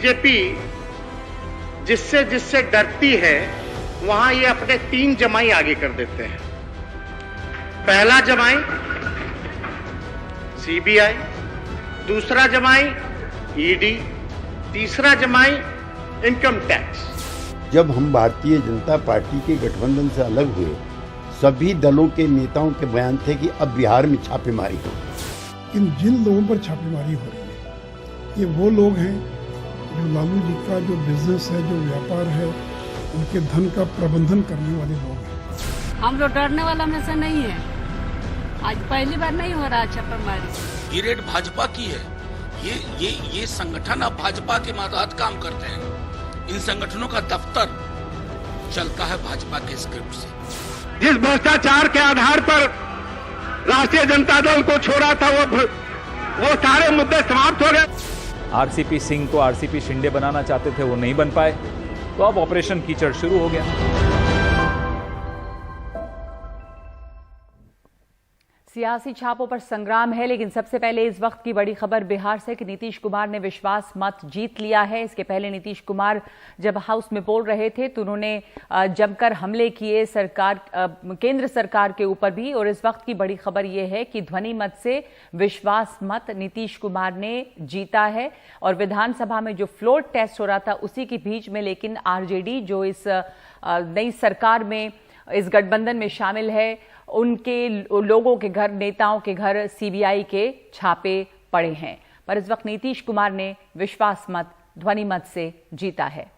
BJP जिससे जिससे डरती है वहां ये अपने 3 जमाई आगे कर देते हैं। पहला जमाई सीबीआई, दूसरा जमाई ईडी, तीसरा जमाई इनकम टैक्स। जब हम भारतीय जनता पार्टी के गठबंधन से अलग हुए, सभी दलों के नेताओं के बयान थे कि अब बिहार में छापेमारी हो। लेकिन जिन लोगों पर छापेमारी हो रही है, ये वो लोग हैं जो लालू जी का जो बिजनेस है, जो व्यापार है, उनके धन का प्रबंधन करने वाले लोग हैं। हम लोग डरने वाला में से नहीं है। आज पहली बार नहीं हो रहा छापेमारी। ये रेड भाजपा की है। ये संगठन अब भाजपा के मातहत काम करते हैं। इन संगठनों का दफ्तर चलता है भाजपा के स्क्रिप्ट से। जिस भ्रष्टाचार के आधार पर राष्ट्रीय जनता दल को छोड़ा था, वो सारे मुद्दे समाप्त हो गए। आरसीपी सिंह को आरसीपी शिंदे बनाना चाहते थे, वो नहीं बन पाए, तो अब ऑपरेशन कीचड़ शुरू हो गया। सियासी छापों पर संग्राम है, लेकिन सबसे पहले इस वक्त की बड़ी खबर बिहार से कि नीतीश कुमार ने विश्वास मत जीत लिया है। इसके पहले नीतीश कुमार जब हाउस में बोल रहे थे तो उन्होंने जमकर हमले किए केंद्र सरकार के ऊपर भी। और इस वक्त की बड़ी खबर यह है कि ध्वनि मत से विश्वास मत नीतीश कुमार ने जीता है। और विधानसभा में जो फ्लोर टेस्ट हो रहा था उसी के बीच में लेकिन आरजेडी जो इस नई सरकार में, इस गठबंधन में शामिल है, उनके लोगों के घर, नेताओं के घर सीबीआई के छापे पड़े हैं। पर इस वक्त नीतीश कुमार ने विश्वास मत ध्वनि मत से जीता है।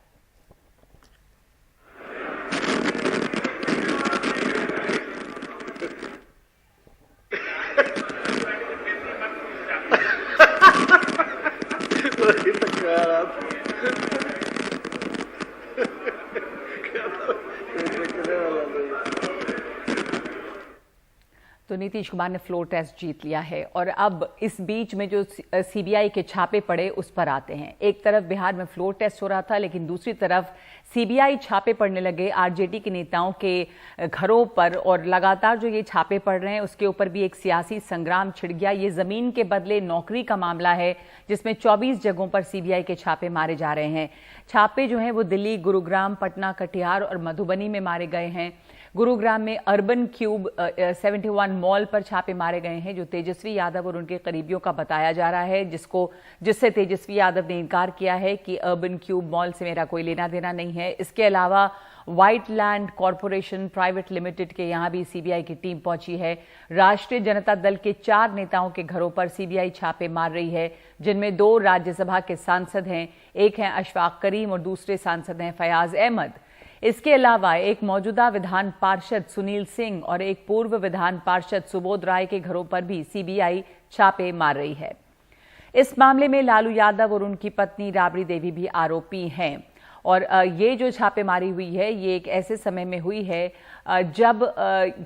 तो नीतीश कुमार ने फ्लोर टेस्ट जीत लिया है। और अब इस बीच में जो सीबीआई के छापे पड़े उस पर आते हैं। एक तरफ बिहार में फ्लोर टेस्ट हो रहा था, लेकिन दूसरी तरफ सीबीआई छापे पड़ने लगे आरजेडी के नेताओं के घरों पर। और लगातार जो ये छापे पड़ रहे हैं उसके ऊपर भी एक सियासी संग्राम छिड़ गया। ये जमीन के बदले नौकरी का मामला है, जिसमें 24 जगहों पर सीबीआई के छापे मारे जा रहे हैं। छापे जो हैं वो दिल्ली, गुरुग्राम, पटना, कटिहार और मधुबनी में मारे गए हैं। गुरुग्राम में अर्बन क्यूब 71 मॉल पर छापे मारे गए हैं, जो तेजस्वी यादव और उनके करीबियों का बताया जा रहा है, जिससे तेजस्वी यादव ने इनकार किया है कि अर्बन क्यूब मॉल से मेरा कोई लेना देना नहीं है। इसके अलावा white land corporation private limited के यहां भी सीबीआई की टीम पहुंची है। राष्ट्रीय जनता दल के 4 नेताओं के घरों पर सीबीआई छापे मार रही है, जिनमें 2 राज्यसभा के सांसद हैं, एक हैं अशफाक करीम और दूसरे सांसद हैं फयाज अहमद। इसके अलावा एक मौजूदा विधान पार्षद सुनील सिंह और एक पूर्व विधान पार्षद सुबोध राय के घरों पर भी सीबीआई छापे मार रही है। इस मामले में लालू यादव और उनकी पत्नी राबड़ी देवी भी आरोपी हैं। और ये जो छापेमारी हुई है ये एक ऐसे समय में हुई है जब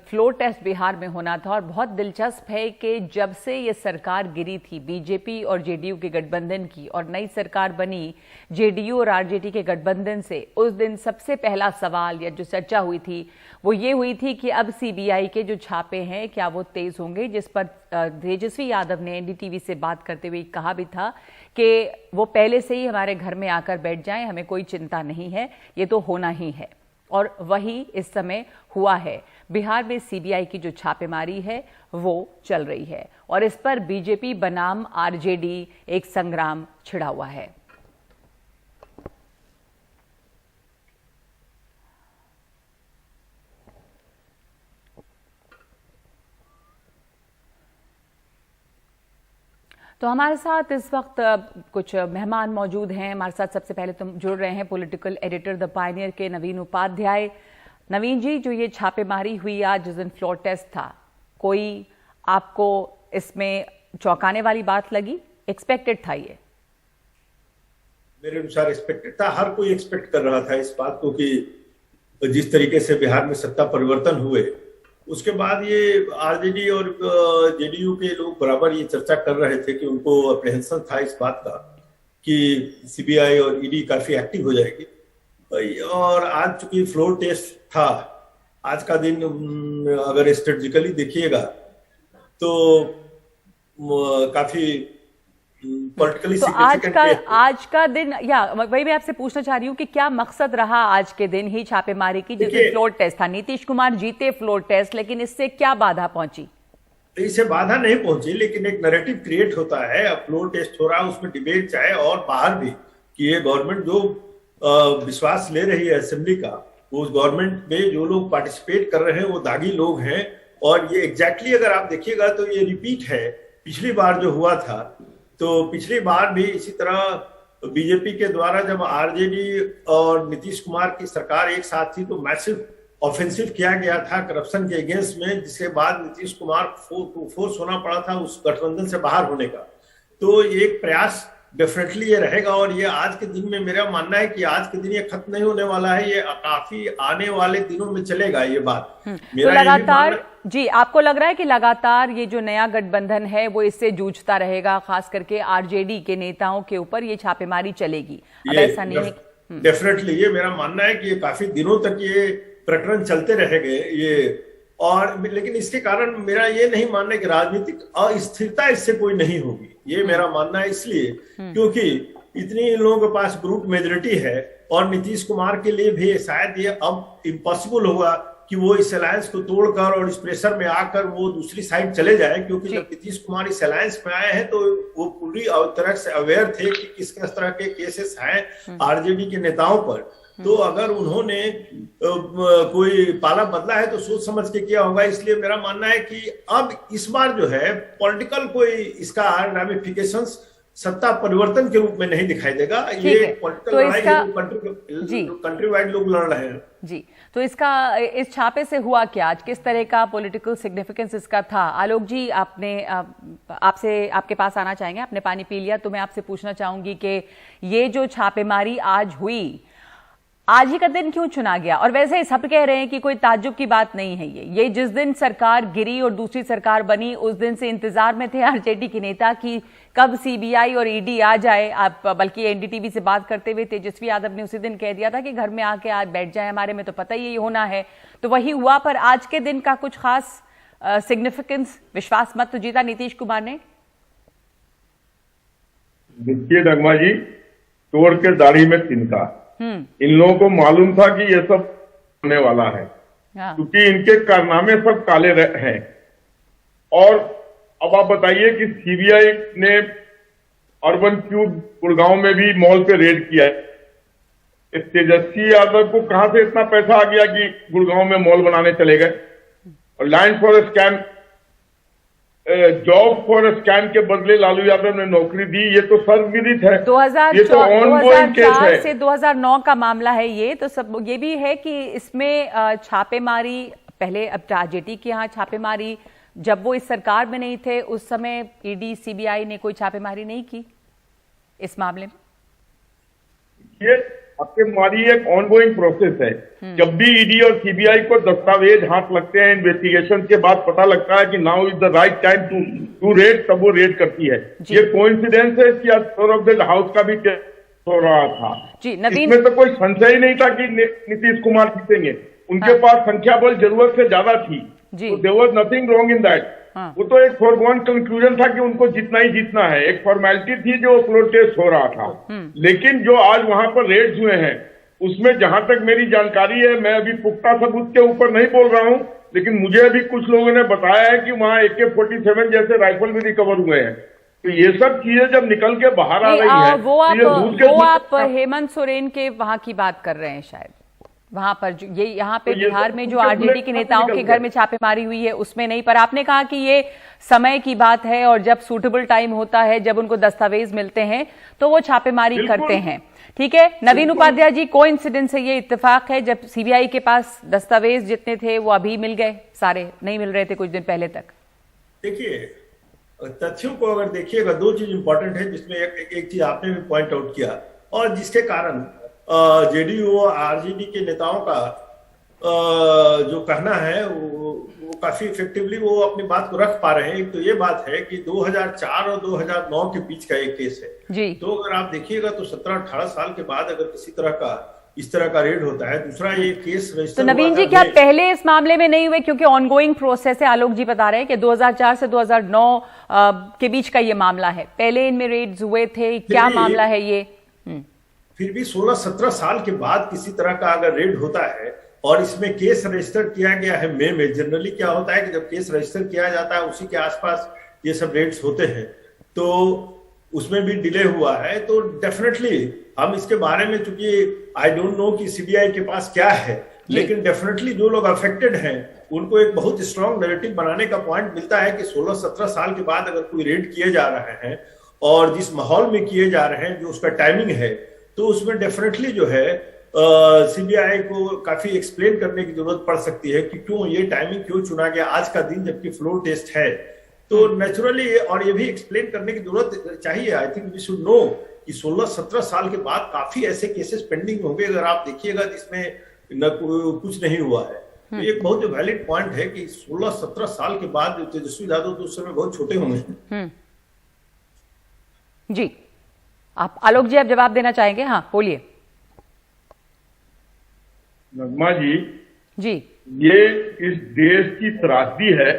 फ्लोर टेस्ट बिहार में होना था। और बहुत दिलचस्प है कि जब से ये सरकार गिरी थी बीजेपी और जेडीयू के गठबंधन की और नई सरकार बनी जेडीयू और आरजेडी के गठबंधन से, उस दिन सबसे पहला सवाल या जो चर्चा हुई थी वो ये हुई थी कि अब सीबीआई के जो छापे हैं क्या वो तेज होंगे, जिस पर तेजस्वी यादव ने एनडीटीवी से बात करते हुए कहा भी था कि वो पहले से ही हमारे घर में आकर बैठ जाएं, हमें कोई चिंता नहीं है, ये तो होना ही है। और वही इस समय हुआ है। बिहार में सीबीआई की जो छापेमारी है वो चल रही है और इस पर बीजेपी बनाम आरजेडी एक संग्राम छिड़ा हुआ है। तो हमारे साथ इस वक्त कुछ मेहमान मौजूद हैं। हमारे साथ सबसे पहले तो जुड़ रहे हैं पॉलिटिकल एडिटर द पायनियर के नवीन उपाध्याय। नवीन जी, जो ये छापेमारी हुई आज जिस दिन फ्लोर टेस्ट था, कोई आपको इसमें चौंकाने वाली बात लगी? एक्सपेक्टेड था ये? मेरे अनुसार एक्सपेक्टेड था। हर कोई एक्सपेक्ट कर रहा था इस बात को कि जिस तरीके से बिहार में सत्ता परिवर्तन हुए उसके बाद ये आरजेडी और जेडीयू के लोग बराबर ये चर्चा कर रहे थे कि उनको अप्रहेंशन था इस बात का कि सीबीआई और ईडी काफी एक्टिव हो जाएगी। और आज चूंकि फ्लोर टेस्ट था, आज का दिन अगर स्ट्रेटेजिकली देखिएगा तो काफी पॉलिटिकली तो आज का दिन, या वही मैं आपसे पूछना चाह रही हूँ कि क्या मकसद रहा आज के दिन ही छापेमारी की, जिसमें फ्लोर टेस्ट था? नीतीश कुमार जीते फ्लोर टेस्ट, लेकिन इससे क्या बाधा पहुंची? इससे बाधा नहीं पहुंची, लेकिन एक नैरेटिव क्रिएट होता है। अब फ्लोर टेस्ट हो रहा है, उसमें डिबेट चाहे और बाहर भी कि ये गवर्नमेंट जो विश्वास ले रही है असेंबली का, उस गवर्नमेंट में जो लोग पार्टिसिपेट कर रहे हैं वो दागी लोग हैं। और ये एग्जैक्टली अगर आप देखिएगा तो ये रिपीट है पिछली बार जो हुआ था। तो पिछली बार भी इसी तरह बीजेपी के द्वारा जब आरजेडी और नीतीश कुमार की सरकार एक साथ थी तो मैसिव ऑफेंसिव किया गया था करप्शन के अगेंस्ट में, जिसके बाद नीतीश कुमार फोर्स होना पड़ा था उस गठबंधन से बाहर होने का। तो एक प्रयास डेफिनेटली ये रहेगा। और ये आज के दिन में मेरा मानना है कि आज के दिन ये खत्म नहीं होने वाला है, ये काफी आने वाले दिनों में चलेगा ये बात। तो लगातार जी, आपको लग रहा है कि लगातार ये जो नया गठबंधन है वो इससे जूझता रहेगा, खास करके आरजेडी के नेताओं के ऊपर ये छापेमारी चलेगी? अब ऐसा नहीं है? डेफिनेटली ये मेरा मानना है कि ये काफी दिनों तक ये प्रकरण चलते रहेंगे ये। और लेकिन इसके कारण मेरा ये नहीं मानना कि राजनीतिक अस्थिरता इससे कोई नहीं होगी, ये मेरा मानना है। इसलिए क्योंकि इतनी लोगों के पास ब्रूट मेजोरिटी है और नीतीश कुमार के लिए भी शायद ये अब इम्पॉसिबल होगा कि वो इस अलायंस को तोड़कर और इस प्रेशर में आकर वो दूसरी साइड चले जाए। क्योंकि जब नीतीश कुमार इस अलायंस में आए हैं तो वो पूरी तरह से अवेयर थे कि किस तरह के केसेस हैं आरजेडी के नेताओं पर। तो अगर उन्होंने कोई पाला बदला है तो सोच समझ के किया होगा। इसलिए मेरा मानना है कि अब इस बार जो है पॉलिटिकल कोई इसका रामिफिकेशंस सत्ता परिवर्तन के रूप में नहीं दिखाई देगा। ये पॉलिटिकल लड़ाई है, कंट्री वाइड लोग लड़ रहे हैं जी। तो इसका, इस छापे से हुआ क्या आज, किस तरह का पॉलिटिकल सिग्निफिकेंस इसका था? आलोक जी, आपसे आपके पास आना चाहेंगे, आपने पानी पी लिया तो मैं आपसे पूछना चाहूंगी कि ये जो छापेमारी आज हुई, आज ही का दिन क्यों चुना गया? और वैसे ही सब कह रहे हैं कि कोई ताज्जुब की बात नहीं है ये जिस दिन सरकार गिरी और दूसरी सरकार बनी उस दिन से इंतजार में थे आरजेडी के नेता कि कब सीबीआई और ईडी आ जाए। आप बल्कि एनडीटीवी से बात करते हुए तेजस्वी यादव ने उसी दिन कह दिया था कि घर में आके आज बैठ जाए, हमारे में तो पता ही होना है। तो वही हुआ, पर आज के दिन का कुछ खास सिग्निफिकेंस, विश्वास मत तो जीता नीतीश कुमार ने। देखिए नगमा जी, चोर के दाढ़ी में तिनका, इन लोगों को मालूम था कि ये सब होने वाला है, क्योंकि इनके कारनामे सब काले हैं। और अब आप बताइए कि सीबीआई ने अर्बन क्यूब गुड़गांव में भी मॉल पे रेड किया है। तेजस्वी यादव को कहां से इतना पैसा आ गया कि गुड़गांव में मॉल बनाने चले गए? और land for scam, job for scam के बदले लालू यादव ने नौकरी दी, ये तो सर्वविदित है। 2004 से 2009 का मामला है ये। तो सब ये भी है कि इसमें छापेमारी पहले, अब आरजेडी के यहाँ छापेमारी, जब वो इस सरकार में नहीं थे उस समय ईडी सीबीआई ने कोई छापेमारी नहीं की इस मामले में। ये छापेमारी एक ऑनगोइंग प्रोसेस है। जब भी ईडी और सीबीआई को दस्तावेज हाथ लगते हैं, इन्वेस्टिगेशन के बाद पता लगता है कि now is the right time to raid, तब वो रेड करती है। ये कोइंसिडेंस है कि आज फ्लोर ऑफ द हाउस का भी टेस्ट हो रहा था जी। नवीन, इसमें तो कोई संशय ही नहीं था कि नीतीश कुमार जीतेंगे। उनके पास संख्या बल जरूरत से ज्यादा थी, तो there was nothing wrong in that. वो तो एक फॉरगॉन कंक्लूजन था कि उनको जितना ही जीतना है, एक फॉर्मेलिटी थी जो फ्लोर टेस्ट हो रहा था। लेकिन जो आज वहां पर रेड्स हुए हैं उसमें जहां तक मेरी जानकारी है, मैं अभी पुख्ता सबूत के ऊपर नहीं बोल रहा हूं, लेकिन मुझे अभी कुछ लोगों ने बताया है कि वहां AK-47 जैसे राइफल भी रिकवर हुए हैं। तो ये सब चीजें जब निकल के बाहर आ रही है, वो आप हेमंत सोरेन के वहां की बात कर रहे हैं शायद, वहां पर ये यहाँ पे बिहार में जो आरजेडी के नेताओं के घर में छापेमारी हुई है उसमें नहीं। पर आपने कहा कि ये समय की बात है और जब सूटेबल टाइम होता है, जब उनको दस्तावेज मिलते हैं तो वो छापेमारी करते हैं। ठीक है नवीन उपाध्याय जी, कोइंसिडेंस है ये, इत्तेफाक है? जब सीबीआई के पास दस्तावेज जितने थे वो अभी मिल गए, सारे नहीं मिल रहे थे कुछ दिन पहले तक। देखिए तथ्यों को अगर देखिएगा, दो चीज इंपॉर्टेंट है जिसमें एक चीज आपने भी पॉइंट आउट किया और जिसके कारण जेडीयू और आरजेडी के नेताओं का जो कहना है वो काफी इफेक्टिवली वो अपनी बात को रख पा रहे हैं। एक तो ये बात है कि 2004 और 2009 के बीच का एक केस है जी। तो अगर आप देखिएगा तो 17-18 साल के बाद अगर किसी तरह का इस तरह का रेड होता है। दूसरा ये केस तो रजिस्टर नवीन जी, क्या पहले इस मामले में नहीं हुए क्योंकि ऑनगोइंग प्रोसेस है? आलोक जी बता रहे हैं कि 2004 से 2009 के बीच का ये मामला है, पहले इनमें रेड्स हुए थे, क्या मामला है ये? फिर भी 16-17 साल के बाद किसी तरह का अगर रेड होता है और इसमें केस रजिस्टर किया गया है मई में, जनरली क्या होता है कि जब केस रजिस्टर किया जाता है उसी के आसपास ये सब रेड्स होते हैं, तो उसमें भी डिले हुआ है। तो डेफिनेटली हम इसके बारे में, चूंकि आई डोंट नो कि सीबीआई के पास क्या है, लेकिन डेफिनेटली जो लोग अफेक्टेड हैं उनको एक बहुत स्ट्रांग नैरेटिव बनाने का पॉइंट मिलता है कि 16-17 साल के बाद अगर कोई रेड किए जा रहे हैं और जिस माहौल में किए जा रहे हैं, जो उसका टाइमिंग है, तो उसमें डेफिनेटली जो है सीबीआई को काफी एक्सप्लेन करने की जरूरत पड़ सकती है कि क्यों ये टाइमिंग क्यों चुना गया आज का दिन जबकि फ्लोर टेस्ट है। तो नेचुरली और ये भी एक्सप्लेन करने की जरूरत चाहिए। I think we should know कि 16-17 साल के बाद काफी ऐसे केसेस पेंडिंग होंगे, अगर आप देखिएगा जिसमें न कुछ नहीं हुआ है। तो एक बहुत वैलिड पॉइंट है कि 16-17 साल के बाद जो तेजस्वी यादव तो उस समय बहुत छोटे होंगे। जी, आप आलोक जी आप जवाब देना चाहेंगे? हाँ बोलिए। नगमा जी, ये इस देश की त्रासदी है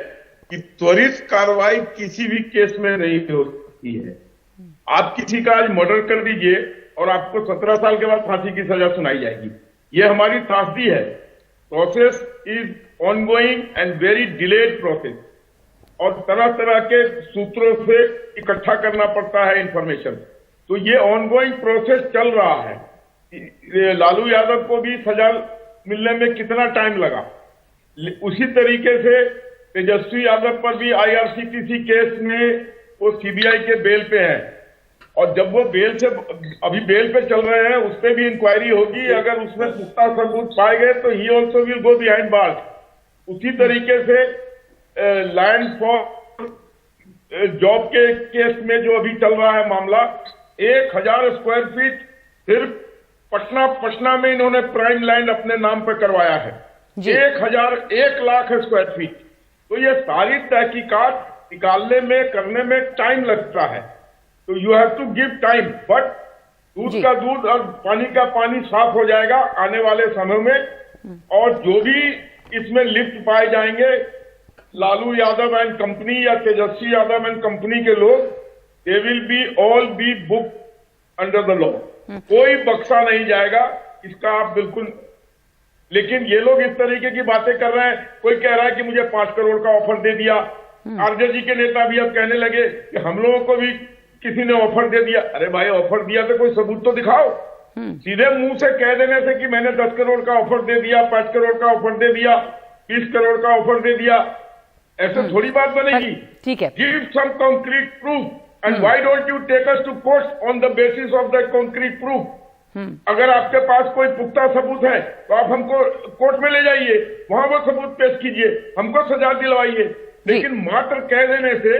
कि त्वरित कार्रवाई किसी भी केस में नहीं हो सकती है। आप किसी का आज मर्डर कर दीजिए और आपको 17 साल के बाद फांसी की सजा सुनाई जाएगी। ये हमारी त्रासदी है। Process is ongoing and very delayed process, और तरह तरह के सूत्रों से इकट्ठा करना पड़ता है इंफॉर्मेशन। तो ये ऑनगोइंग प्रोसेस चल रहा है। लालू यादव को भी सजा मिलने में कितना टाइम लगा, उसी तरीके से तेजस्वी यादव पर भी आईआरसीटीसी केस में वो सीबीआई के बेल पे है, और जब वो बेल से अभी बेल पे चल रहे हैं उस पर भी इंक्वायरी होगी। अगर उसमें पुख्ता सबूत पाए गए तो he also will go behind bars. उसी तरीके से लैंड फॉर जॉब के केस में जो अभी चल रहा है मामला, 1000 स्क्वायर फीट सिर्फ पटना में इन्होंने प्राइम लैंड अपने नाम पर करवाया है। 1 लाख स्क्वायर फीट। तो ये सारी तहकीकात निकालने में करने में टाइम लगता है। तो you have to give time, but दूध का दूध और पानी का पानी साफ हो जाएगा आने वाले समय में। और जो भी इसमें लिप्त पाए जाएंगे, लालू यादव एंड कंपनी या तेजस्वी यादव एंड कंपनी के लोग, they will be all B book under the law. कोई बख्शा नहीं जाएगा, इसका आप बिल्कुल। लेकिन ये लोग इस तरीके की बातें कर रहे हैं। कोई कह रहा है कि मुझे 5 करोड़ का ऑफर दे दिया। आरजेडी के नेता भी अब कहने लगे कि हम लोगों को भी किसी ने ऑफर दे दिया। अरे भाई, ऑफर दिया तो कोई सबूत तो दिखाओ। सीधे मुंह से कह देने से कि मैंने 10 करोड़ का ऑफर दे दिया, 5 करोड़ का ऑफर दे दिया, 20 करोड़ का ऑफर दे दिया, ऐसे थोड़ी बात बनेगी। ठीक है, give some concrete proof and why don't you take us to court on the basis of the concrete proof. अगर आपके पास कोई पुख्ता सबूत है तो आप हमको कोर्ट में ले जाइए, वहां वो सबूत पेश कीजिए, हमको सजा दिलवाइए। लेकिन मात्र कह देने से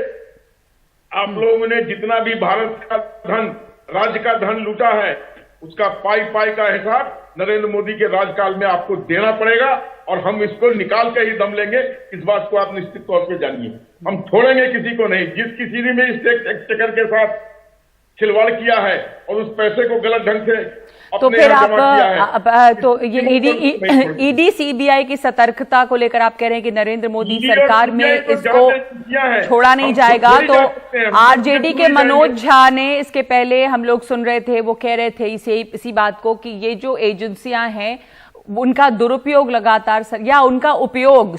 आप लोगों ने जितना भी भारत का धन, राज्य का धन लूटा है, उसका पाई का हिसाब नरेंद्र मोदी के राजकाल में आपको देना पड़ेगा, और हम इसको निकाल के ही दम लेंगे। इस बात को आप निश्चित तौर पे जानिए। हम छोड़ेंगे किसी को नहीं। जिस किसी ने भी इस एक्सचेकर के साथ खिलवाड़ किया है और उस पैसे को गलत ढंग से तो फिर आप तो ये ईडी सीबीआई की सतर्कता को लेकर आप कह रहे हैं कि नरेंद्र मोदी सरकार में इसको छोड़ा नहीं जाएगा। तो आरजेडी के मनोज झा ने इसके पहले हम लोग सुन रहे थे, वो कह रहे थे इसी बात को कि ये जो एजेंसियां हैं उनका दुरुपयोग लगातार या उनका उपयोग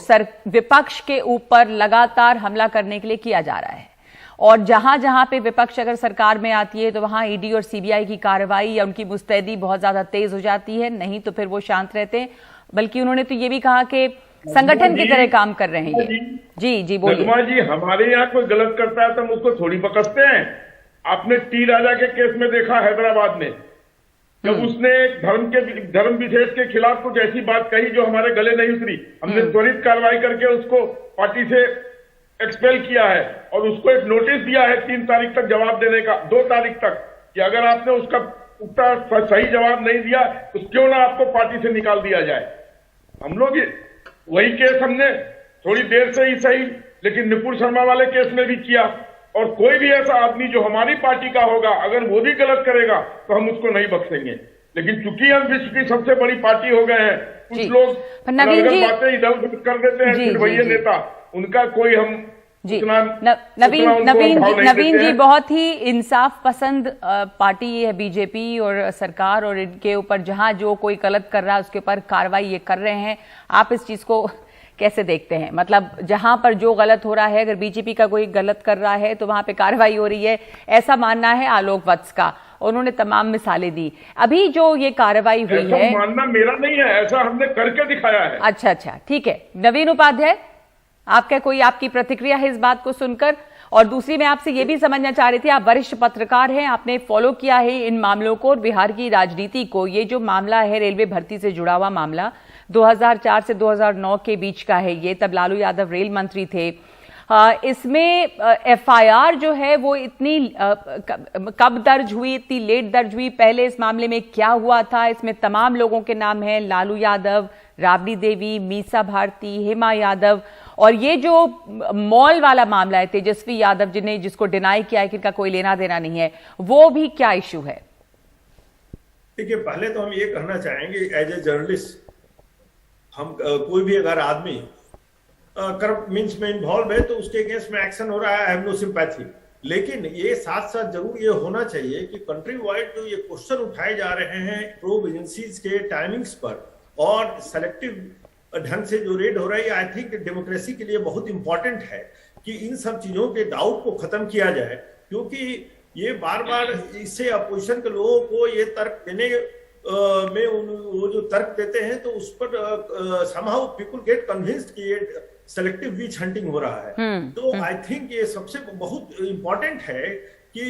विपक्ष के ऊपर लगातार हमला करने के लिए किया जा रहा है, और जहां जहां पे विपक्ष अगर सरकार में आती है तो वहां ईडी और सीबीआई की कार्रवाई या उनकी मुस्तैदी बहुत ज्यादा तेज हो जाती है, नहीं तो फिर वो शांत रहते हैं। बल्कि उन्होंने तो ये भी कहा कि संगठन की तरह काम कर रहे हैं ये। जी बोलिए। जी, हमारे यहाँ कोई गलत करता है तो हम उसको थोड़ी बकसते हैं। आपने टी राजा के केस में देखा हैदराबाद में, जब उसने धर्म विशेष के खिलाफ कुछ ऐसी बात कही जो हमारे गले नहीं उतरी, हमने त्वरित कार्रवाई करके उसको पार्टी से एक्सपेल किया है और उसको एक नोटिस दिया है 3 तारीख तक जवाब देने का, 2 तारीख तक, कि अगर आपने उसका सही जवाब नहीं दिया तो क्यों ना आपको पार्टी से निकाल दिया जाए। हम लोग वही केस हमने थोड़ी देर से ही सही, लेकिन नुपुर शर्मा वाले केस में भी किया। और कोई भी ऐसा आदमी जो हमारी पार्टी का होगा, अगर वो भी गलत करेगा तो हम उसको नहीं बख्शेंगे। लेकिन चूंकि हम विश्व की सबसे बड़ी पार्टी हो गए हैं, कुछ लोग नवीन जी बातें इधर उधर कर देते हैं, फिर वही नेता, उनका कोई हम जी नवीन जी बहुत ही इंसाफ पसंद पार्टी है बीजेपी और सरकार, और इनके ऊपर जहां जो कोई गलत कर रहा है उसके ऊपर कार्रवाई ये कर रहे हैं। आप इस चीज को कैसे देखते हैं? मतलब जहां पर जो गलत हो रहा है, अगर बीजेपी का कोई गलत कर रहा है तो वहां पे कार्रवाई हो रही है, ऐसा मानना है आलोक वत्स का। उन्होंने तमाम मिसालें दी। अभी जो ये कार्रवाई हुई है, मानना मेरा नहीं है, ऐसा हमने करके दिखाया है। अच्छा ठीक है। नवीन उपाध्याय, आपका कोई आपकी प्रतिक्रिया है इस बात को सुनकर? और दूसरी मैं आपसे ये भी समझना चाह रही थी, आप वरिष्ठ पत्रकार हैं, आपने फॉलो किया है इन मामलों को और बिहार की राजनीति को। ये जो मामला है रेलवे भर्ती से जुड़ा हुआ मामला 2004 से 2009 के बीच का है ये, तब लालू यादव रेल मंत्री थे। इसमें एफआईआर जो है वो इतनी कब दर्ज हुई, इतनी लेट दर्ज हुई? पहले इस मामले में क्या हुआ था? इसमें तमाम लोगों के नाम हैं, लालू यादव, राबड़ी देवी, मीसा भारती, हेमा यादव, और ये जो मॉल वाला मामला है तेजस्वी यादव जिसको डिनाई किया है कि इनका कोई लेना देना नहीं है, वो भी क्या इश्यू है? देखिए, पहले तो हम ये कहना चाहेंगे एज ए जर्नलिस्ट, हम कोई भी अगर आदमी करप्ट मीन्स में इन्वॉल्व है तो उसके अगेंस्ट में एक्शन हो रहा है, आई हैव नो सिंपैथी। लेकिन ये साथ साथ जरूर ये होना चाहिए कि कंट्री वाइड जो ये क्वेश्चन उठाए जा रहे हैं प्रोब एजेंसीज के टाइमिंग्स पर और सेलेक्टिव ढंग से जो रेड हो रही है, आई थिंक डेमोक्रेसी के लिए बहुत इंपॉर्टेंट है कि इन सब चीजों के डाउट को खत्म किया जाए, क्योंकि ये बार बार इससे अपोजिशन के लोगों को ये तर्क देने में वो जो तर्क देते हैं तो उस पर somehow people get convinced कि ये सेलेक्टिव विच हंटिंग हो रहा है। तो आई थिंक ये सबसे बहुत इंपॉर्टेंट है कि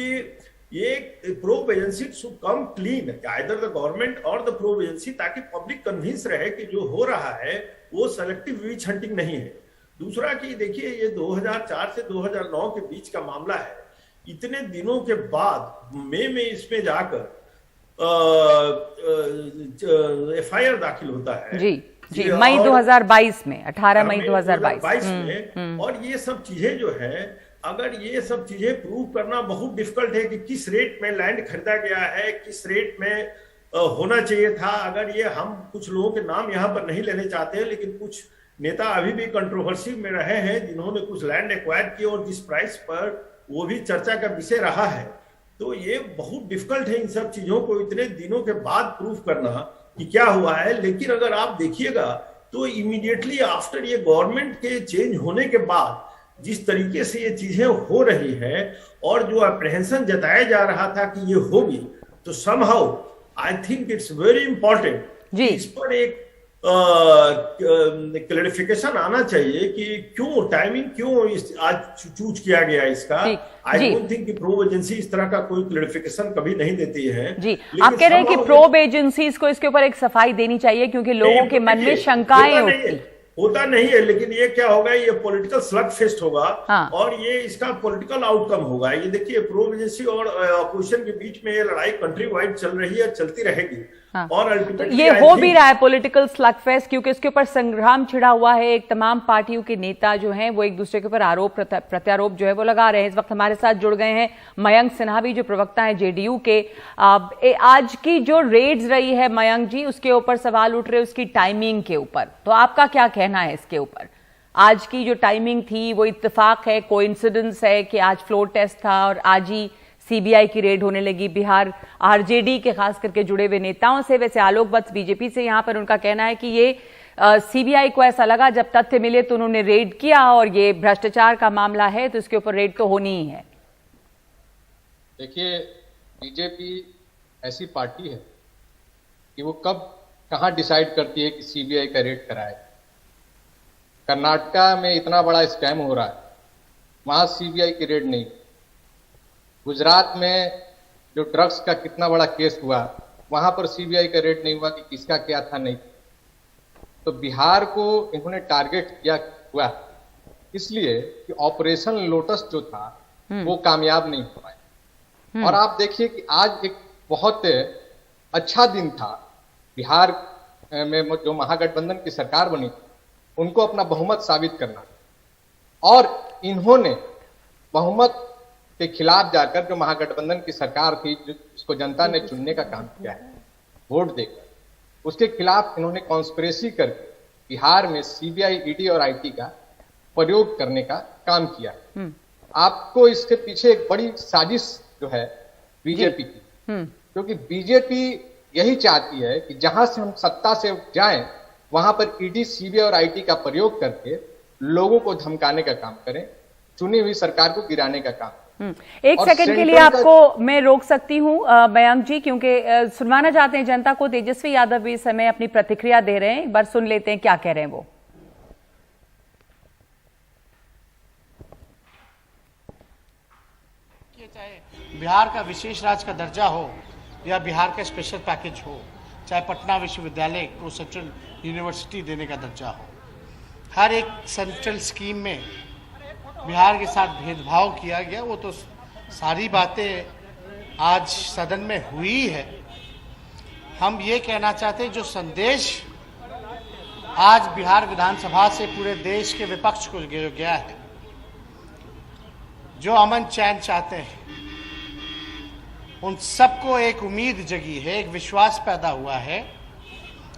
ये probe agency should come clean, either the government और द प्रोब एजेंसी, ताकि पब्लिक कन्विंस रहे कि जो हो रहा है वो सेलेक्टिव विच हंटिंग नहीं है। दूसरा कि देखिए, ये 2004 से 2009 के बीच का मामला है। इतने दिनों के बाद मई में इसमें जाकर एफआईआर दाखिल होता है जी मई 2022 में, 18 मई 2022 में। और ये सब चीजें जो है, अगर ये सब चीजें प्रूव करना बहुत डिफिकल्ट है कि किस रेट में लैंड खरीदा गया है, किस रेट में होना चाहिए था। अगर ये हम कुछ लोगों के नाम यहाँ पर नहीं लेने चाहते हैं, लेकिन कुछ नेता अभी भी कंट्रोवर्सी में रहे हैं जिन्होंने कुछ लैंड एक्वायर किया और जिस प्राइस पर, वो भी चर्चा का विषय रहा है। तो ये बहुत डिफिकल्ट है इन सब चीजों को इतने दिनों के बाद प्रूव करना कि क्या हुआ है। लेकिन अगर आप देखिएगा तो इमीडिएटली आफ्टर ये गवर्नमेंट के चेंज होने के बाद जिस तरीके से ये चीजें हो रही है और जो अप्रहेंशन जताया जा रहा था कि ये होगी, तो somehow I think it's very important इस पर एक क्लैरिफिकेशन आना चाहिए कि क्यों टाइमिंग क्यों आज चूज किया गया इसका। आई डोंट थिंक कि प्रोब एजेंसी इस तरह का कोई क्लैरिफिकेशन कभी नहीं देती है। जी, आप कह रहे हैं कि प्रोब एजेंसीज को इसके ऊपर एक सफाई देनी चाहिए क्योंकि लोगों के मन में शंकाएं होता नहीं है। लेकिन ये क्या होगा, ये पॉलिटिकल स्लग फेस्ट होगा। और ये इसका पॉलिटिकल आउटकम होगा। ये देखिए, प्रोब एजेंसी और अपोजिशन के बीच में ये लड़ाई कंट्री वाइड चल रही है, चलती रहेगी। और अल्टीमेटली ये हो भी रहा है पॉलिटिकल स्लग फेस्ट, क्योंकि इसके ऊपर संग्राम छिड़ा हुआ है। एक तमाम पार्टियों के नेता जो हैं वो एक दूसरे के ऊपर आरोप प्रत्यारोप जो है वो लगा रहे हैं। इस वक्त हमारे साथ जुड़ गए हैं मयंक सिन्हा भी, जो प्रवक्ता है जेडीयू के। आज की जो रेड्स रही है मयंक जी, उसके ऊपर सवाल उठ रहे उसकी टाइमिंग के ऊपर, तो आपका क्या कहना है इसके ऊपर? आज की जो टाइमिंग थी वो इत्तेफाक है, कोइंसिडेंस है कि आज फ्लोर टेस्ट था और आज ही सीबीआई की रेड होने लगी? बिहार आरजेडी के खास करके जुड़े हुए नेताओं से, वैसे आलोक वत्स बीजेपी से, यहाँ पर उनका कहना है कि ये सीबीआई को ऐसा लगा जब तथ्य मिले तो उन्होंने रेड किया और ये भ्रष्टाचार का मामला है तो इसके ऊपर रेड तो होनी ही है। देखिए, बीजेपी ऐसी पार्टी है कि वो कब कहाँ डिसाइड करती है कि सीबीआई का रेड कराए। कर्नाटका में इतना बड़ा स्कैम हो रहा है, वहां सीबीआई की रेड नहीं। गुजरात में जो ड्रग्स का कितना बड़ा केस हुआ, वहां पर सीबीआई का रेड नहीं हुआ कि किसका क्या था नहीं। तो बिहार को इन्होंने टारगेट किया हुआ इसलिए कि ऑपरेशन लोटस जो था वो कामयाब नहीं हो पाया। और आप देखिए कि आज एक बहुत अच्छा दिन था बिहार में, जो महागठबंधन की सरकार बनी उनको अपना बहुमत साबित करना, और इन्होंने बहुमत के खिलाफ जाकर जो महागठबंधन की सरकार थी जिसको जनता ने चुनने का काम किया है, वोट देकर उसके खिलाफ इन्होंने कॉन्स्पिरेसी करके बिहार में सीबीआई, ईडी और आईटी का प्रयोग करने का काम किया है। आपको इसके पीछे एक बड़ी साजिश जो है बीजेपी की, क्योंकि बीजेपी यही चाहती है कि जहां से हम सत्ता से जाएं वहां पर ईडी, सीबीआई और आईटी का प्रयोग करके लोगों को धमकाने का काम करें, चुनी हुई सरकार को गिराने का काम। एक सेकंड के लिए आपको मैं रोक सकती हूं मयंक जी, क्योंकि सुनवाना चाहते हैं जनता को। तेजस्वी यादव भी इस समय अपनी प्रतिक्रिया दे रहे हैं, एक बार सुन लेते हैं क्या कह रहे हैं वो। चाहे बिहार का विशेष राज्य का दर्जा हो या बिहार का स्पेशल पैकेज हो, चाहे पटना विश्वविद्यालय को सेंट्रल यूनिवर्सिटी देने का दर्जा हो, हर एक सेंट्रल स्कीम में बिहार के साथ भेदभाव किया गया। वो तो सारी बातें आज सदन में हुई है। हम ये कहना चाहते हैं जो संदेश आज बिहार विधानसभा से पूरे देश के विपक्ष को गया है, जो अमन चैन चाहते हैं, उन सबको एक उम्मीद जगी है, एक विश्वास पैदा हुआ है।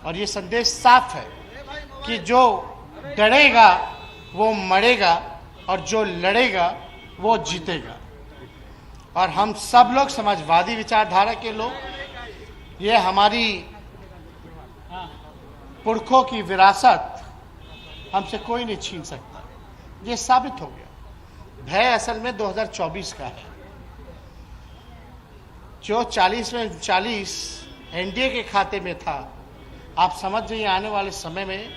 और ये संदेश साफ है कि जो डरेगा वो मरेगा और जो लड़ेगा वो जीतेगा। और हम सब लोग समाजवादी विचारधारा के लोग, ये हमारी पुरखों की विरासत हमसे कोई नहीं छीन सकता। ये साबित हो गया। भय असल में 2024 का है। जो 40 में 40 एनडीए के खाते में था, आप समझ जाइए आने वाले समय में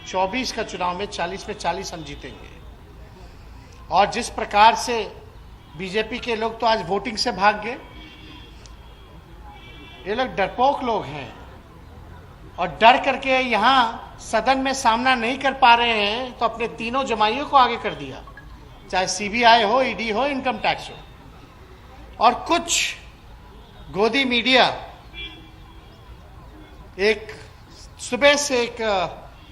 24 का चुनाव में 40 में 40 हम जीतेंगे। और जिस प्रकार से बीजेपी के लोग तो आज वोटिंग से भाग गए, ये लोग डरपोक लोग हैं और डर करके यहां सदन में सामना नहीं कर पा रहे हैं, तो अपने तीनों जमाइयों को आगे कर दिया, चाहे सीबीआई हो, ईडी हो, इनकम टैक्स हो। और कुछ गोदी मीडिया एक सुबह से एक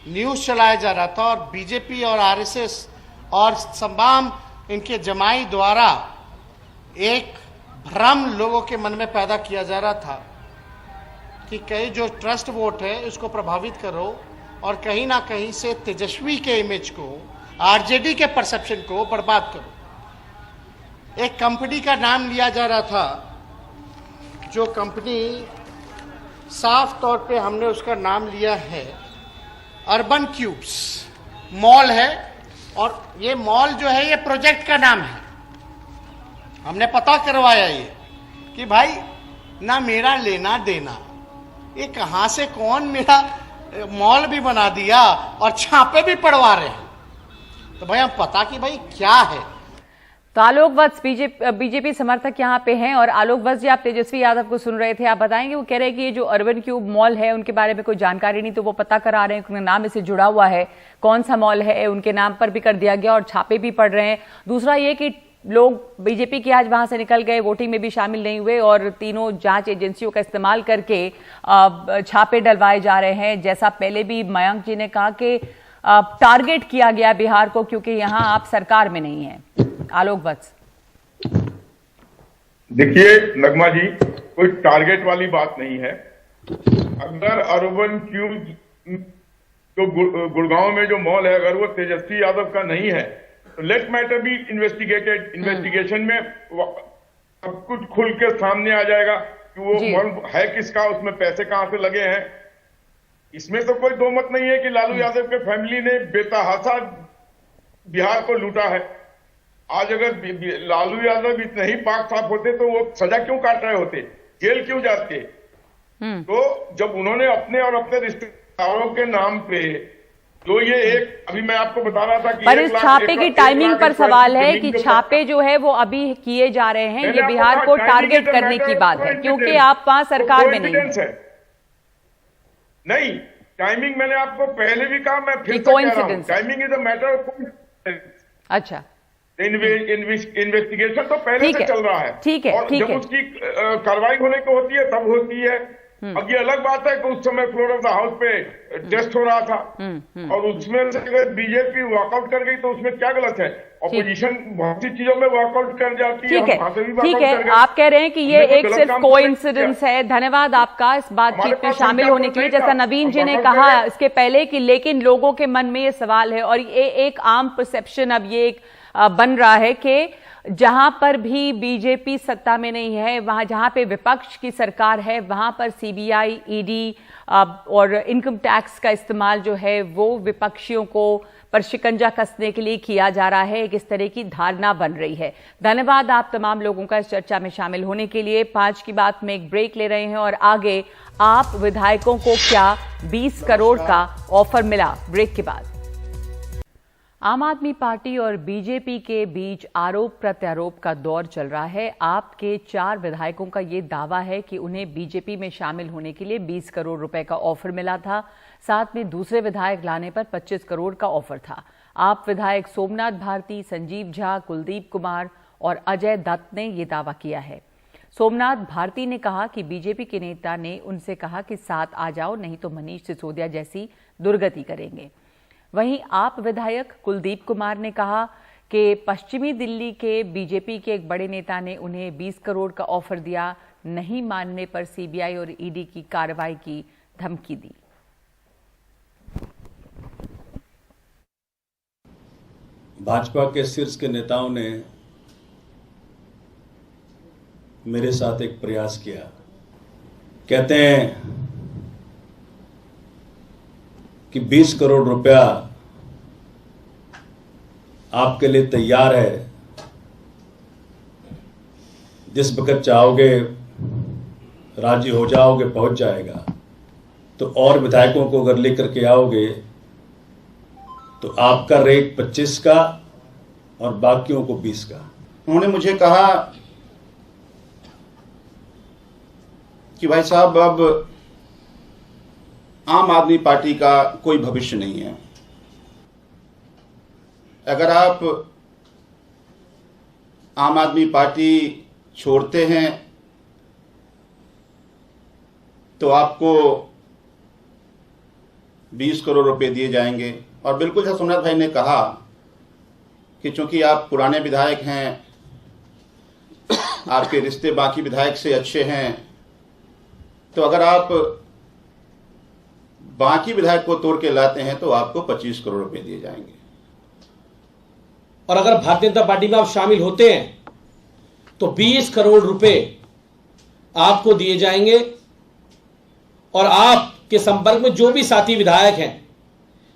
न्यूज चलाया जा रहा था और बीजेपी और आरएसएस और तमाम इनके जमाई द्वारा एक भ्रम लोगों के मन में पैदा किया जा रहा था कि कहीं जो ट्रस्ट वोट है उसको प्रभावित करो और कहीं ना कहीं से तेजस्वी के इमेज को, आरजेडी के परसेप्शन को बर्बाद करो। एक कंपनी का नाम लिया जा रहा था, जो कंपनी साफ तौर पे हमने उसका नाम लिया है अर्बन क्यूब्स मॉल है। और ये मॉल जो है ये प्रोजेक्ट का नाम है। हमने पता करवाया ये कि भाई ना मेरा लेना देना, ये कहां से कौन मेरा मॉल भी बना दिया और छापे भी पड़वा रहे हैं। तो भाई हम पता कि भाई क्या है। तो आलोक वत्स बीजेपी समर्थक यहाँ पे हैं। और आलोक वत्स जी, आप तेजस्वी यादव को सुन रहे थे, आप बताएंगे, वो कह रहे हैं कि ये जो अर्बन क्यूब मॉल है उनके बारे में कोई जानकारी नहीं, तो वो पता करा रहे हैं, उनका नाम इससे जुड़ा हुआ है, कौन सा मॉल है, उनके नाम पर भी कर दिया गया और छापे भी पड़ रहे हैं। दूसरा ये कि लोग बीजेपी के आज वहां से निकल गए, वोटिंग में भी शामिल नहीं हुए और तीनों जांच एजेंसियों का इस्तेमाल करके छापे डलवाए जा रहे हैं। जैसा पहले भी मयंक जी ने कहा कि टारगेट किया गया बिहार को, क्योंकि यहाँ आप सरकार में नहीं है। आलोक वत्स, देखिए नगमा जी, कोई टारगेट वाली बात नहीं है। अगर अर्बन क्यूब जो गुड़गांव में जो मॉल है, अगर वो तेजस्वी यादव का नहीं है तो let matter be investigated. Investigation में सब कुछ खुल के सामने आ जाएगा कि वो मॉल है किसका, उसमें पैसे कहां से लगे हैं। इसमें तो कोई दो मत नहीं है कि लालू यादव के फैमिली ने बेतहाशा बिहार को लूटा है। आज अगर लालू यादव इतने ही पाक साफ होते तो वो सजा क्यों काट रहे होते, जेल क्यों जाते। तो जब उन्होंने अपने और अपने रिश्तेदारों के नाम पे जो ये एक, अभी मैं आपको बता रहा था कि पर इस छापे की टाइमिंग पर सवाल है कि छापे जो है वो अभी किए जा रहे हैं, ये बिहार को टारगेट करने की बात है, क्योंकि आप वहां सरकार में नहीं है। नहीं, टाइमिंग मैंने आपको पहले भी कहा, मैं फिर कह रहा हूं, timing is a matter of. अच्छा, इन्वेस्टिगेशन तो पहले से चल रहा है, ठीक है, और जब उसकी कार्रवाई होने को होती है तब होती है। अब ये अलग बात है कि उस समय फ्लोर ऑफ द हाउस पे टेस्ट हो रहा था और उसमें से अगर बीजेपी वॉकआउट कर गई तो उसमें क्या गलत है? ऑपोजिशन बहुत सी चीजों में वॉकआउट कर जाती है। ठीक है, आप कह रहे हैं कि ये एक सिर्फ कोइंसिडेंस है। धन्यवाद आपका इस बातचीत में शामिल होने के लिए। जैसा नवीन जी ने कहा इसके पहले कि लेकिन लोगों के मन में ये सवाल है और ये एक आम परसेप्शन अब ये एक बन रहा है कि जहां पर भी बीजेपी सत्ता में नहीं है, वहां जहां पे विपक्ष की सरकार है, वहां पर सीबीआई, ईडी और इनकम टैक्स का इस्तेमाल जो है वो विपक्षियों को पर शिकंजा कसने के लिए किया जा रहा है। एक इस तरह की धारणा बन रही है। धन्यवाद आप तमाम लोगों का इस चर्चा में शामिल होने के लिए। 5 की बात में एक ब्रेक ले रहे हैं और आगे आप विधायकों को क्या 20 करोड़ का ऑफर मिला, ब्रेक के बाद। आम आदमी पार्टी और बीजेपी के बीच आरोप प्रत्यारोप का दौर चल रहा है। आप के 4 विधायकों का ये दावा है कि उन्हें बीजेपी में शामिल होने के लिए 20 करोड़ रुपए का ऑफर मिला था। साथ में दूसरे विधायक लाने पर 25 करोड़ का ऑफर था। आप विधायक सोमनाथ भारती, संजीव झा, कुलदीप कुमार और अजय दत्त ने यह दावा किया है। सोमनाथ भारती ने कहा कि बीजेपी के नेता ने उनसे कहा कि साथ आ जाओ, नहीं तो मनीष सिसोदिया जैसी दुर्गति करेंगे। वहीं आप विधायक कुलदीप कुमार ने कहा कि पश्चिमी दिल्ली के बीजेपी के एक बड़े नेता ने उन्हें 20 करोड़ का ऑफर दिया, नहीं मानने पर सीबीआई और ईडी की कार्रवाई की धमकी दी। भाजपा के शीर्ष के नेताओं ने मेरे साथ एक प्रयास किया। कहते हैं कि 20 करोड़ रुपया आपके लिए तैयार है, जिस वक्त चाहोगे राजी हो जाओगे, पहुंच जाएगा। तो और विधायकों को अगर लेकर के आओगे तो आपका रेट 25 का और बाकियों को 20 का। उन्होंने मुझे कहा कि भाई साहब अब आम आदमी पार्टी का कोई भविष्य नहीं है, अगर आप आम आदमी पार्टी छोड़ते हैं तो आपको 20 करोड़ रुपए दिए जाएंगे। और बिल्कुल जैसा सोमनाथ भाई ने कहा कि चूंकि आप पुराने विधायक हैं, आपके रिश्ते बाकी विधायक से अच्छे हैं, तो अगर आप बाकी विधायक को तोड़ के लाते हैं तो आपको 25 करोड़ रुपए दिए जाएंगे। और अगर भारतीय जनता पार्टी में आप शामिल होते हैं तो 20 करोड़ रुपए आपको दिए जाएंगे और आपके संपर्क में जो भी साथी विधायक हैं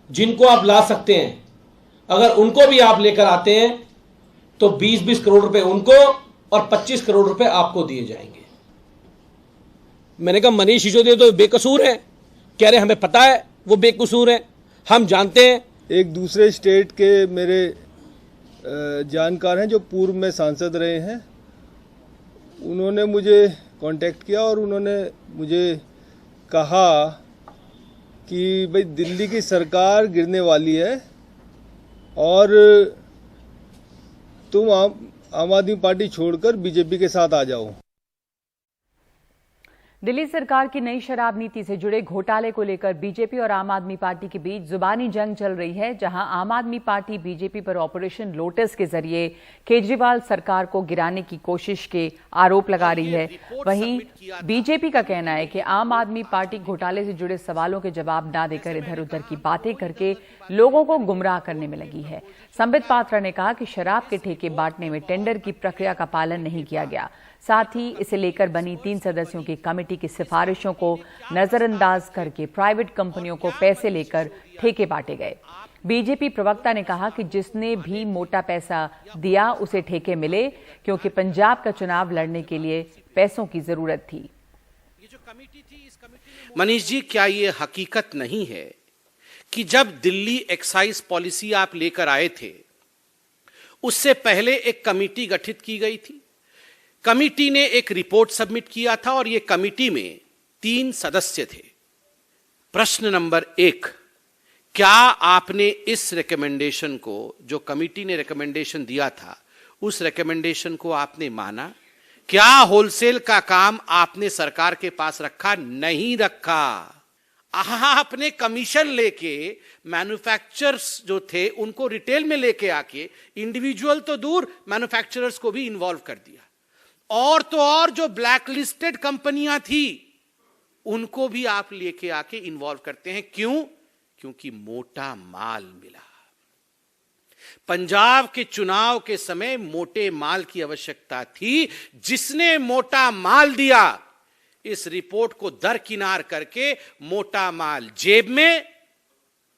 जिनको आप ला सकते हैं, अगर उनको भी आप लेकर आते हैं तो 20-20 करोड़ रुपए उनको और 25 करोड़ रुपए आपको दिए जाएंगे। मैंने कहा मनीष सिसोदिया तो बेकसूर है। कह रहे हमें पता है वो बेकसूर है, हम जानते हैं। एक दूसरे स्टेट के मेरे जानकार हैं जो पूर्व में सांसद रहे हैं, उन्होंने मुझे कांटेक्ट किया और उन्होंने मुझे कहा कि भाई दिल्ली की सरकार गिरने वाली है और तुम आम आदमी पार्टी छोड़कर बीजेपी के साथ आ जाओ। दिल्ली सरकार की नई शराब नीति से जुड़े घोटाले को लेकर बीजेपी और आम आदमी पार्टी के बीच जुबानी जंग चल रही है, जहां आम आदमी पार्टी बीजेपी पर ऑपरेशन लोटस के जरिए केजरीवाल सरकार को गिराने की कोशिश के आरोप लगा रही है। वहीं बीजेपी का कहना है कि आम आदमी पार्टी घोटाले से जुड़े सवालों के जवाब न देकर इधर उधर की बातें करके लोगों को गुमराह करने में लगी है। संबित पात्रा ने कहा कि शराब के ठेके बांटने में टेंडर की प्रक्रिया का पालन नहीं किया गया, साथ ही इसे लेकर बनी 3 सदस्यों की कमेटी की सिफारिशों को नजरअंदाज करके प्राइवेट कंपनियों को पैसे लेकर ठेके बांटे गए। बीजेपी प्रवक्ता ने कहा कि जिसने भी मोटा पैसा दिया उसे ठेके मिले, क्योंकि पंजाब का चुनाव लड़ने के लिए पैसों की जरूरत थी। मनीष जी, क्या ये हकीकत नहीं है कि जब दिल्ली एक्साइज पॉलिसी आप लेकर आए थे उससे पहले एक कमेटी गठित की गई थी, कमेटी ने एक रिपोर्ट सबमिट किया था और यह कमेटी में 3 सदस्य थे। प्रश्न नंबर 1, क्या आपने इस रिकमेंडेशन को, जो कमेटी ने रिकमेंडेशन दिया था, उस रिकमेंडेशन को आपने माना क्या होलसेल का काम आपने सरकार के पास रखा? नहीं रखा। आपने कमीशन लेके मैन्युफैक्चरर्स जो थे उनको रिटेल में लेके आके, इंडिविजुअल तो दूर, मैन्युफैक्चरर्स को भी इन्वॉल्व कर दिया। और तो और जो ब्लैक लिस्टेड कंपनियां थी उनको भी आप लेके आके इन्वॉल्व करते हैं। क्यों? क्योंकि मोटा माल मिला। पंजाब के चुनाव के समय मोटे माल की आवश्यकता थी। जिसने मोटा माल दिया, इस रिपोर्ट को दरकिनार करके मोटा माल जेब में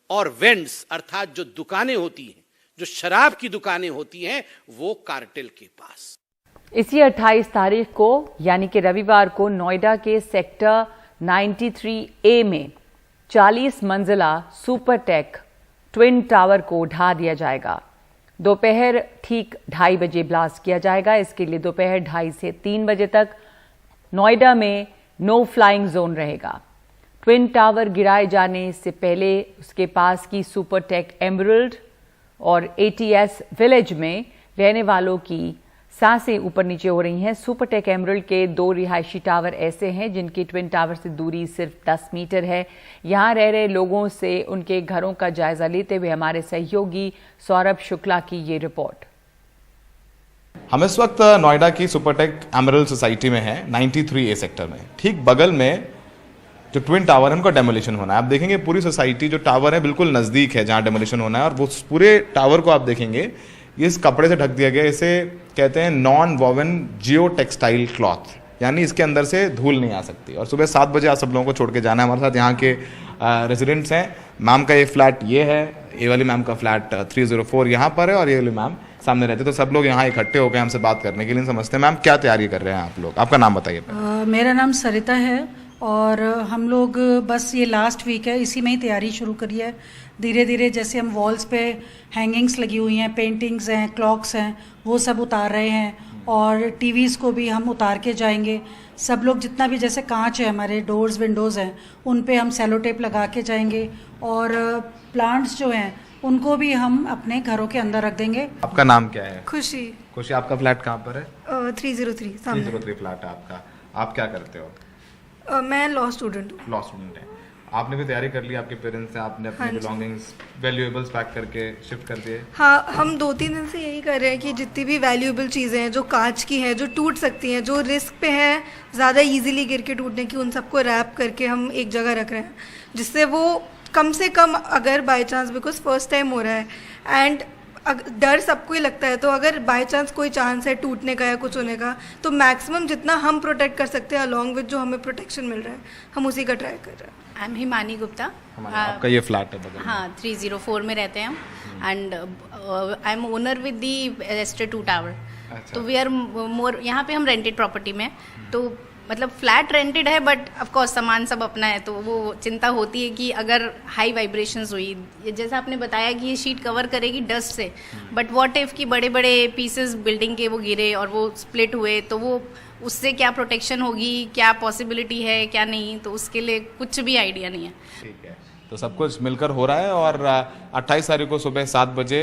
और वेंड्स अर्थात जो दुकानें होती हैं, जो शराब की दुकानें होती हैं, वो कार्टेल के पास। इसी 28 तारीख को यानी कि रविवार को नोएडा के सेक्टर 93A में 40 मंजिला सुपरटेक ट्विन टावर को ढा दिया जाएगा। दोपहर ठीक 2:30 बजे ब्लास्ट किया जाएगा। इसके लिए दोपहर 2:30 से 3 बजे तक नोएडा में नो फ्लाइंग जोन रहेगा। ट्विन टावर गिराए जाने से पहले उसके पास की सुपरटेक एमरल्ड और ATS विलेज में रहने वालों की सांसें ऊपर नीचे हो रही हैं। सुपरटेक एमरल्ड के 2 रिहायशी टावर ऐसे हैं जिनकी ट्विन टावर से दूरी सिर्फ 10 मीटर है। यहां रह रहे लोगों से उनके घरों का जायजा लेते हुए हमारे सहयोगी सौरभ शुक्ला की ये रिपोर्ट। हम इस वक्त नोएडा की सुपरटेक एमरल्ड सोसाइटी में है, 93A सेक्टर में। ठीक बगल में जो ट्विन टावर है उनका डेमोलिशन होना है। आप देखेंगे पूरी सोसाइटी जो टावर है बिल्कुल नज़दीक है जहाँ डेमोलिशन होना है, और वो पूरे टावर को आप देखेंगे ये इस कपड़े से ढक दिया गया। इसे कहते हैं नॉन वोवन जियो टेक्सटाइल क्लॉथ, यानी इसके अंदर से धूल नहीं आ सकती। और सुबह 7 बजे आप सब लोगों को छोड़ के जाना है। हमारे साथ यहाँ के रेजिडेंट्स हैं। मैम का ये फ्लैट ये है, ये वाली मैम का फ्लैट 304 यहाँ पर है, और ये वाली मैम सामने रहते। तो सब लोग यहाँ इकट्ठे होकर हमसे बात करने के लिए समझते हैं। मैम क्या तैयारी कर रहे हैं आप लोग? आपका नाम बताइए। मेरा नाम सरिता है और हम लोग बस ये लास्ट वीक है, इसी में ही तैयारी शुरू करी है। धीरे धीरे जैसे हम वॉल्स पे हैंगिंग्स लगी हुई हैं, पेंटिंग्स हैं, क्लॉक्स हैं, वो सब उतार रहे हैं और टीवीज़ को भी हम उतार के जाएंगे। सब लोग जितना भी जैसे कांच है, हमारे डोर्स विंडोज़ हैं, उन पे हम सेलो टेप लगा के जाएंगे और प्लांट्स जो हैं उनको भी हम अपने घरों के अंदर रख देंगे। आपका नाम क्या है? खुशी। खुशी, आपका फ्लैट कहाँ पर है? 303 सामने। 303 फ्लैट है आपका। आप क्या करते हो? मैं लॉ स्टूडेंट हूँ। लॉ स्टूडेंट है। आपने भी तैयारी कर ली? आपके पेरेंट्स से आपने अपने बिलोंगिंग्स वैल्यूएबल्स पैक करके शिफ्ट कर दिए? हाँ, हम 2-3 दिन से यही कर रहे हैं कि जितनी भी वैल्यूएबल चीज़ें हैं जो कांच की हैं, जो टूट सकती हैं, जो रिस्क पे हैं ज़्यादा इजीली गिर के टूटने की, उन सबको रैप करके हम एक जगह रख रहे हैं, जिससे वो कम से कम अगर by chance, because first time हो रहा है एंड डर सबको ही लगता है, तो अगर बाय चांस कोई चांस है टूटने का या कुछ होने का, तो मैक्सिमम जितना हम प्रोटेक्ट कर सकते हैं अलॉन्ग विद जो हमें प्रोटेक्शन मिल रहा है, हम उसी का ट्राई कर रहे हैं। I am Himani Gupta. आपका ये फ्लैट है बगल में? हाँ, 304 में रहते हैं हम and I am owner with the estate 2 tower. तो वी आर मोर, यहाँ पे हम रेंटेड प्रॉपर्टी में, तो मतलब फ्लैट रेंटेड है बट ऑफ कोर्स सामान सब अपना है, तो वो चिंता होती है कि अगर हाई वाइब्रेशंस हुई, जैसा आपने बताया कि ये शीट कवर करेगी डस्ट से, बट व्हाट इफ कि बड़े बड़े पीसेस बिल्डिंग के वो गिरे और वो स्प्लिट हुए, तो वो उससे क्या प्रोटेक्शन होगी, क्या पॉसिबिलिटी है, क्या नहीं, तो उसके लिए कुछ भी आइडिया नहीं है। ठीक है, तो सब कुछ मिलकर हो रहा है। और 28 तारीख को सुबह 7 बजे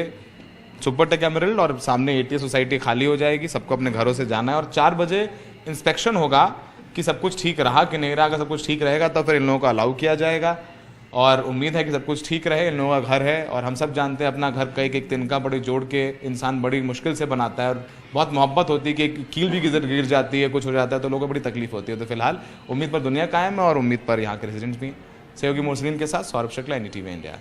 सुपरटेक एमरल्ड और सामने ATS सोसाइटी खाली हो जाएगी। सबको अपने घरों से जाना है और 4 बजे इंस्पेक्शन होगा कि सब कुछ ठीक रहा कि नहीं रहा। अगर सब कुछ ठीक रहेगा तो फिर इन लोगों को अलाउ किया जाएगा, और उम्मीद है कि सब कुछ ठीक रहे। इन लोगों का घर है और हम सब जानते हैं अपना घर का एक तिनका बड़ी जोड़ के इंसान बड़ी मुश्किल से बनाता है, और बहुत मोहब्बत होती है कि कील भी गिर जाती है, कुछ हो जाता है तो लोगों को बड़ी तकलीफ होती है। तो फिलहाल उम्मीद पर दुनिया कायम है और उम्मीद पर यहाँ के रेजिडेंट्स भी। सहयोगी मोर्सलीन के साथ सौरभ शुक्ला, NDTV इंडिया।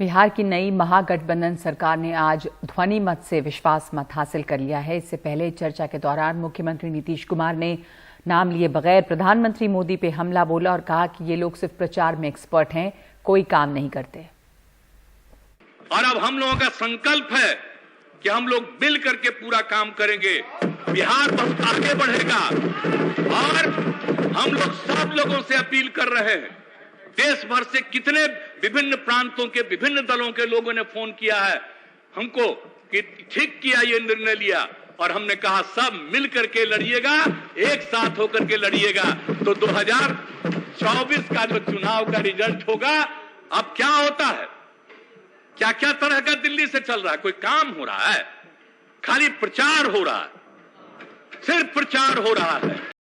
बिहार की नई महागठबंधन सरकार ने आज ध्वनि मत से विश्वास मत हासिल कर लिया है। इससे पहले चर्चा के दौरान मुख्यमंत्री नीतीश कुमार ने नाम लिए बगैर प्रधानमंत्री मोदी पे हमला बोला और कहा कि ये लोग सिर्फ प्रचार में एक्सपर्ट हैं, कोई काम नहीं करते। और अब हम लोगों का संकल्प है कि हम लोग मिल करके पूरा काम करेंगे, बिहार बहुत आगे बढ़ेगा। और हम लोग सब लोगों से अपील कर रहे हैं, देश भर से कितने विभिन्न प्रांतों के विभिन्न दलों के लोगों ने फोन किया है हमको कि ठीक किया, ये निर्णय लिया, और हमने कहा सब मिल करके लड़िएगा, एक साथ होकर के लड़िएगा, तो 2024 का जो चुनाव का रिजल्ट होगा। अब क्या होता है, क्या क्या तरह का दिल्ली से चल रहा है, कोई काम हो रहा है, खाली प्रचार हो रहा है। सिर्फ प्रचार हो रहा है।